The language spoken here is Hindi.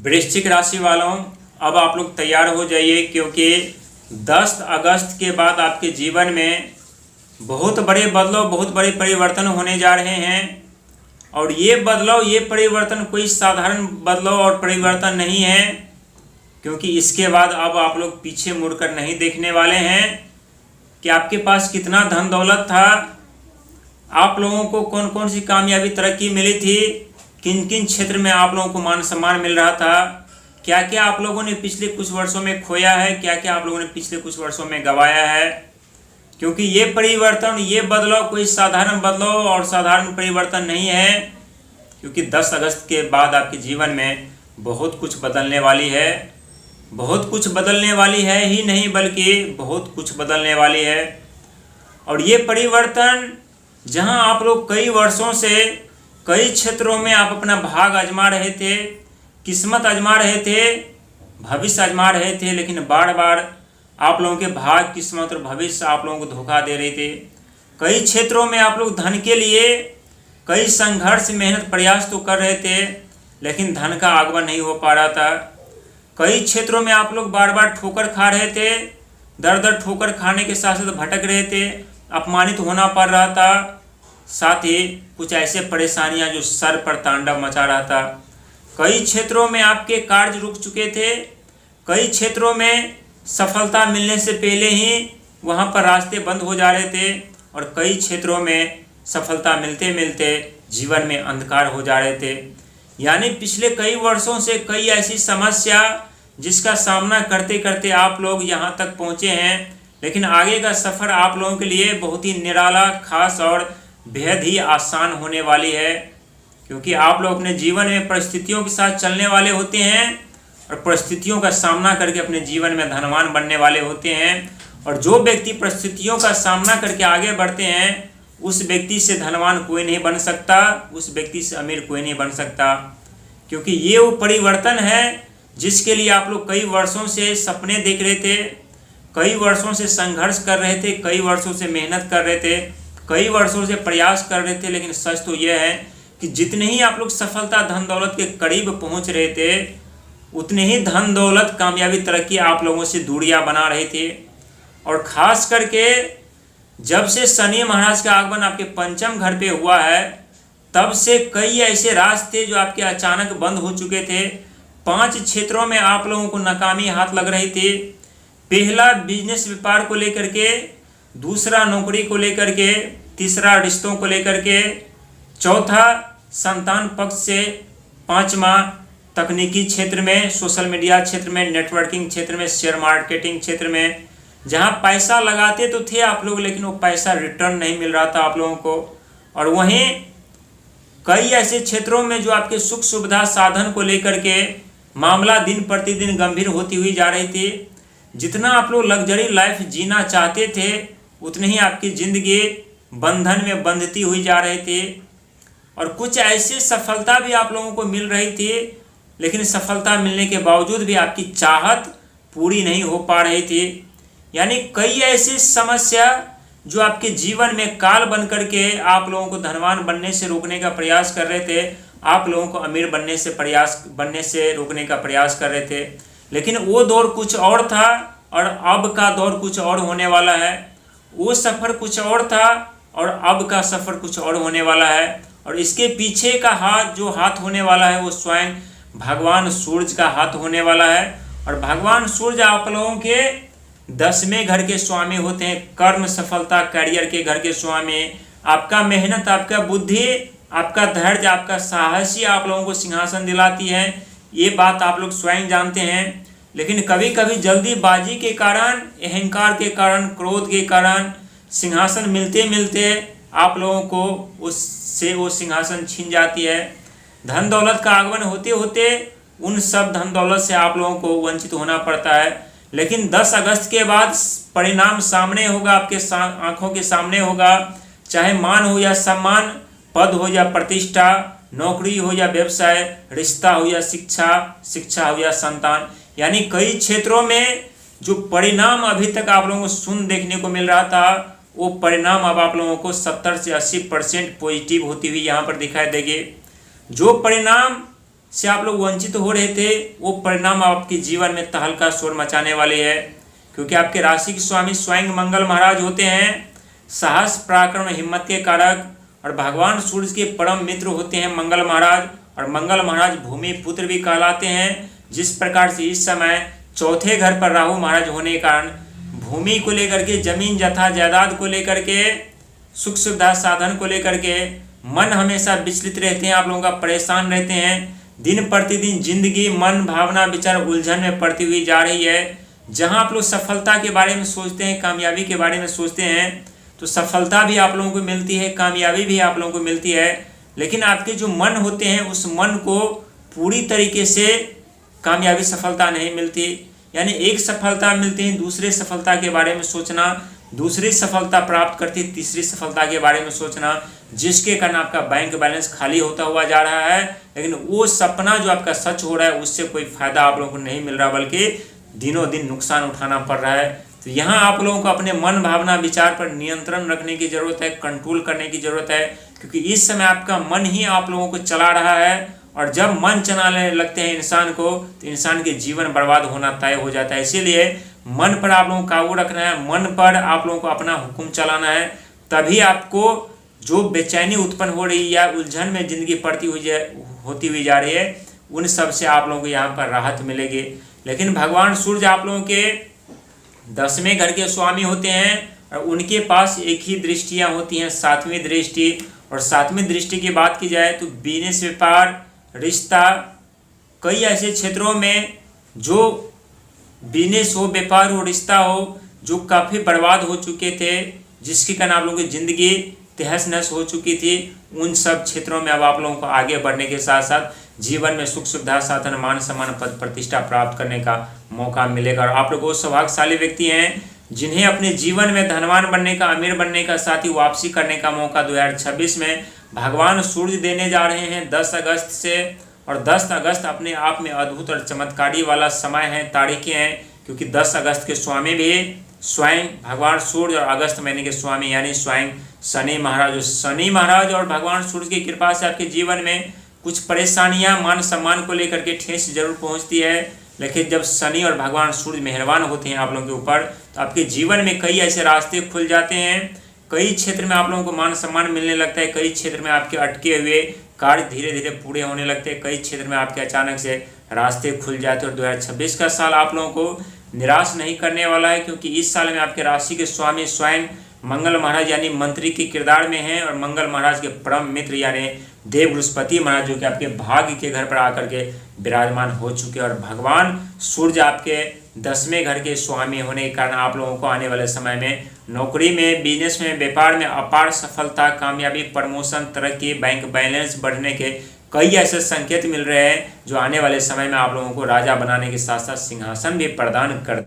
वृश्चिक राशि वालों, अब आप लोग तैयार हो जाइए, क्योंकि 10 अगस्त के बाद आपके जीवन में बहुत बड़े बदलाव, बहुत बड़े परिवर्तन होने जा रहे हैं। और ये बदलाव, ये परिवर्तन कोई साधारण बदलाव और परिवर्तन नहीं है, क्योंकि इसके बाद अब आप लोग पीछे मुड़कर नहीं देखने वाले हैं कि आपके पास कितना धन दौलत था, आप लोगों को कौन कौन सी कामयाबी तरक्की मिली थी, किन किन क्षेत्र में आप लोगों को मान सम्मान मिल रहा था, क्या क्या आप लोगों ने पिछले कुछ वर्षों में खोया है, क्या क्या आप लोगों ने पिछले कुछ वर्षों में गंवाया है। क्योंकि ये परिवर्तन, ये बदलाव कोई साधारण बदलाव और साधारण परिवर्तन नहीं है, क्योंकि 10 अगस्त के बाद आपके जीवन में बहुत कुछ बदलने वाली है। बहुत कुछ बदलने वाली है ही नहीं, बल्कि बहुत कुछ बदलने वाली है। और ये परिवर्तन, जहां आप लोग कई वर्षों से कई क्षेत्रों में आप अपना भाग आजमा रहे थे, किस्मत आजमा रहे थे, भविष्य आजमा रहे थे, लेकिन बार बार आप लोगों के भाग, किस्मत और भविष्य आप लोगों को धोखा दे रहे थे। कई क्षेत्रों में आप लोग धन के लिए कई संघर्ष, मेहनत, प्रयास तो कर रहे थे, लेकिन धन का आगमन नहीं हो पा रहा था। कई क्षेत्रों में आप लोग बार बार ठोकर खा रहे थे, दर दर ठोकर खाने के साथ साथ भटक रहे थे, अपमानित होना पड़ रहा था, साथ ही कुछ ऐसे परेशानियां जो सर पर तांडव मचा रहा था। कई क्षेत्रों में आपके कार्य रुक चुके थे, कई क्षेत्रों में सफलता मिलने से पहले ही वहां पर रास्ते बंद हो जा रहे थे, और कई क्षेत्रों में सफलता मिलते मिलते जीवन में अंधकार हो जा रहे थे। यानी पिछले कई वर्षों से कई ऐसी समस्या जिसका सामना करते करते आप लोग यहाँ तक पहुँचे हैं, लेकिन आगे का सफ़र आप लोगों के लिए बहुत ही निराला, खास और बेहद ही आसान होने वाली है। क्योंकि आप लोग अपने जीवन में परिस्थितियों के साथ चलने वाले होते हैं, और परिस्थितियों का सामना करके अपने जीवन में धनवान बनने वाले होते हैं। और जो व्यक्ति परिस्थितियों का सामना करके आगे बढ़ते हैं, उस व्यक्ति से धनवान कोई नहीं बन सकता, उस व्यक्ति से अमीर कोई नहीं बन सकता। क्योंकि ये वो परिवर्तन है जिसके लिए आप लोग कई वर्षों से सपने देख रहे थे, कई वर्षों से संघर्ष कर रहे थे, कई वर्षों से मेहनत कर रहे थे, कई वर्षों से प्रयास कर रहे थे। लेकिन सच तो यह है कि जितने ही आप लोग सफलता, धन दौलत के करीब पहुंच रहे थे, उतने ही धन दौलत, कामयाबी, तरक्की आप लोगों से दूरियां बना रहे थे। और खास करके जब से शनि महाराज का आगमन आपके पंचम घर पे हुआ है, तब से कई ऐसे रास्ते जो आपके अचानक बंद हो चुके थे। 5 क्षेत्रों में आप लोगों को नाकामी हाथ लग रही थी। पहला बिजनेस व्यापार को लेकर के, दूसरा नौकरी को लेकर के, तीसरा रिश्तों को लेकर के, चौथा संतान पक्ष से, पांचवा तकनीकी क्षेत्र में, सोशल मीडिया क्षेत्र में, नेटवर्किंग क्षेत्र में, शेयर मार्केटिंग क्षेत्र में, जहां पैसा लगाते तो थे आप लोग, लेकिन वो पैसा रिटर्न नहीं मिल रहा था आप लोगों को। और वहीं कई ऐसे क्षेत्रों में जो आपके सुख सुविधा साधन को लेकर के मामला दिन प्रतिदिन गंभीर होती हुई जा रही थी। जितना आप लोग लग्जरी लाइफ जीना चाहते थे, उतनी ही आपकी ज़िंदगी बंधन में बंधती हुई जा रही थी। और कुछ ऐसी सफलता भी आप लोगों को मिल रही थी, लेकिन सफलता मिलने के बावजूद भी आपकी चाहत पूरी नहीं हो पा रही थी। यानी कई ऐसी समस्या जो आपके जीवन में काल बन करके आप लोगों को धनवान बनने से रोकने का प्रयास कर रहे थे, आप लोगों को अमीर बनने से रोकने का प्रयास कर रहे थे। लेकिन वो दौर कुछ और था, और अब का दौर कुछ और होने वाला है। वो सफ़र कुछ और था, और अब का सफ़र कुछ और होने वाला है। और इसके पीछे का हाथ, जो हाथ होने वाला है, वो स्वयं भगवान सूर्य का हाथ होने वाला है। और भगवान सूर्य आप लोगों के 10वें घर के स्वामी होते हैं, कर्म, सफलता, करियर के घर के स्वामी। आपका मेहनत, आपका बुद्धि, आपका धैर्य, आपका साहस ही आप लोगों को सिंहासन दिलाती है। ये बात आप लोग स्वयं जानते हैं। लेकिन कभी कभी जल्दीबाजी के कारण, अहंकार के कारण, क्रोध के कारण सिंहासन मिलते मिलते आप लोगों को उससे वो सिंहासन छीन जाती है। धन दौलत का आगमन होते होते उन सब धन दौलत से आप लोगों को वंचित होना पड़ता है। लेकिन 10 अगस्त के बाद परिणाम सामने होगा, आपके आंखों के सामने होगा। चाहे मान हो या सम्मान, पद हो या प्रतिष्ठा, नौकरी हो या व्यवसाय, रिश्ता हो या शिक्षा, शिक्षा हो या संतान, यानी कई क्षेत्रों में जो परिणाम अभी तक आप लोगों को शून्य देखने को मिल रहा था, वो परिणाम अब आप लोगों को 70 से 80% पॉजिटिव होती हुई यहाँ पर दिखाई देंगे। जो परिणाम से आप लोग वंचित हो रहे थे, वो परिणाम आपके जीवन में तहलका शोर मचाने वाले है, क्योंकि आपके राशि के स्वामी स्वयं मंगल महाराज होते हैं, साहस पराक्रम हिम्मत के कारक, और भगवान सूर्य के परम मित्र होते हैं मंगल महाराज। और मंगल महाराज भूमि पुत्र भी कहलाते हैं। जिस प्रकार से इस समय चौथे घर पर राहु महाराज होने के कारण भूमि को लेकर के, जमीन जथा जायदाद को लेकर के, सुख सुविधा साधन को लेकर के मन हमेशा विचलित रहते हैं, आप लोगों का परेशान रहते हैं। दिन प्रतिदिन जिंदगी मन भावना विचार उलझन में पड़ती हुई जा रही है। जहां आप लोग सफलता के बारे में सोचते हैं, कामयाबी के बारे में सोचते हैं, तो सफलता भी आप लोगों को मिलती है, कामयाबी भी आप लोगों को मिलती है। लेकिन आपके जो मन होते हैं, उस मन को पूरी तरीके से कामयाबी सफलता नहीं मिलती। यानी एक सफलता मिलती है, दूसरे सफलता के बारे में सोचना, दूसरी सफलता प्राप्त करती तीसरी सफलता के बारे में सोचना, जिसके कारण आपका बैंक बैलेंस खाली होता हुआ जा रहा है। लेकिन वो सपना जो आपका सच हो रहा है, उससे कोई फायदा आप लोगों को नहीं मिल रहा, बल्कि दिनों दिन नुकसान उठाना पड़ रहा है। तो यहाँ आप लोगों को अपने मन भावना विचार पर नियंत्रण रखने की जरूरत है, कंट्रोल करने की जरूरत है, क्योंकि इस समय आपका मन ही आप लोगों को चला रहा है। और जब मन चलाने लगते हैं इंसान को, तो इंसान के जीवन बर्बाद होना तय हो जाता है। इसीलिए मन पर आप लोगों को काबू रखना है, मन पर आप लोगों को अपना हुक्म चलाना है, तभी आपको जो बेचैनी उत्पन्न हो रही है या उलझन में जिंदगी होती हुई जा रही है, उन सब से आप लोगों को यहाँ पर राहत मिलेगी। लेकिन भगवान सूर्य आप लोगों के 10वें घर के स्वामी होते हैं, और उनके पास एक ही दृष्टियाँ होती हैं, 7वीं दृष्टि। और 7वीं दृष्टि की बात की जाए तो बिजनेस, व्यापार, रिश्ता, कई ऐसे क्षेत्रों में जो बिजनेस हो, व्यापार हो, रिश्ता हो, जो काफ़ी बर्बाद हो चुके थे, जिसके कारण आप लोगों की ज़िंदगी तहस नहस हो चुकी थी, उन सब क्षेत्रों में अब आप लोगों को आगे बढ़ने के साथ साथ जीवन में सुख सुविधा साधन मान सम्मान पद प्रतिष्ठा प्राप्त करने का मौका मिलेगा। और आप लोग वो सौभाग्यशाली व्यक्ति हैं जिन्हें अपने जीवन में धनवान बनने का, अमीर बनने का, साथ ही वापसी करने का मौका 2026 में भगवान सूर्य देने जा रहे हैं 10 अगस्त से। और 10 अगस्त अपने आप में अद्भुत और चमत्कारी वाला समय है, तारीखें हैं, क्योंकि 10 अगस्त के स्वामी भी स्वयं भगवान सूर्य और अगस्त महीने के स्वामी यानी स्वयं शनि महाराज। शनि महाराज और भगवान सूर्य की कृपा से आपके जीवन में कुछ परेशानियां, मान सम्मान को लेकर के ठेस जरूर पहुंचती है, लेकिन जब शनि और भगवान सूर्य मेहरबान होते हैं आप लोगों के ऊपर, तो आपके जीवन में कई ऐसे रास्ते खुल जाते हैं। कई क्षेत्र में आप लोगों को मान सम्मान मिलने लगता है, कई क्षेत्र में आपके अटके हुए कार्य धीरे धीरे पूरे होने लगते हैं, कई क्षेत्र में आपके अचानक से रास्ते खुल जाते हैं। और 2026 का साल आप लोगों को निराश नहीं करने वाला है, क्योंकि इस साल में आपके राशि के स्वामी स्वयं मंगल महाराज यानी मंत्री के किरदार में हैं, और मंगल महाराज के परम मित्र यानी देव बृहस्पति महाराज जो कि आपके भाग्य के घर पर आकर के विराजमान हो चुके हैं। और भगवान सूर्य आपके 10वें घर के स्वामी होने के कारण आप लोगों को आने वाले समय में नौकरी में, बिजनेस में, व्यापार में अपार सफलता, कामयाबी, प्रमोशन, तरक्की, बैंक बैलेंस बढ़ने के कई ऐसे संकेत मिल रहे हैं, जो आने वाले समय में आप लोगों को राजा बनाने के साथ साथ सिंहासन भी प्रदान कर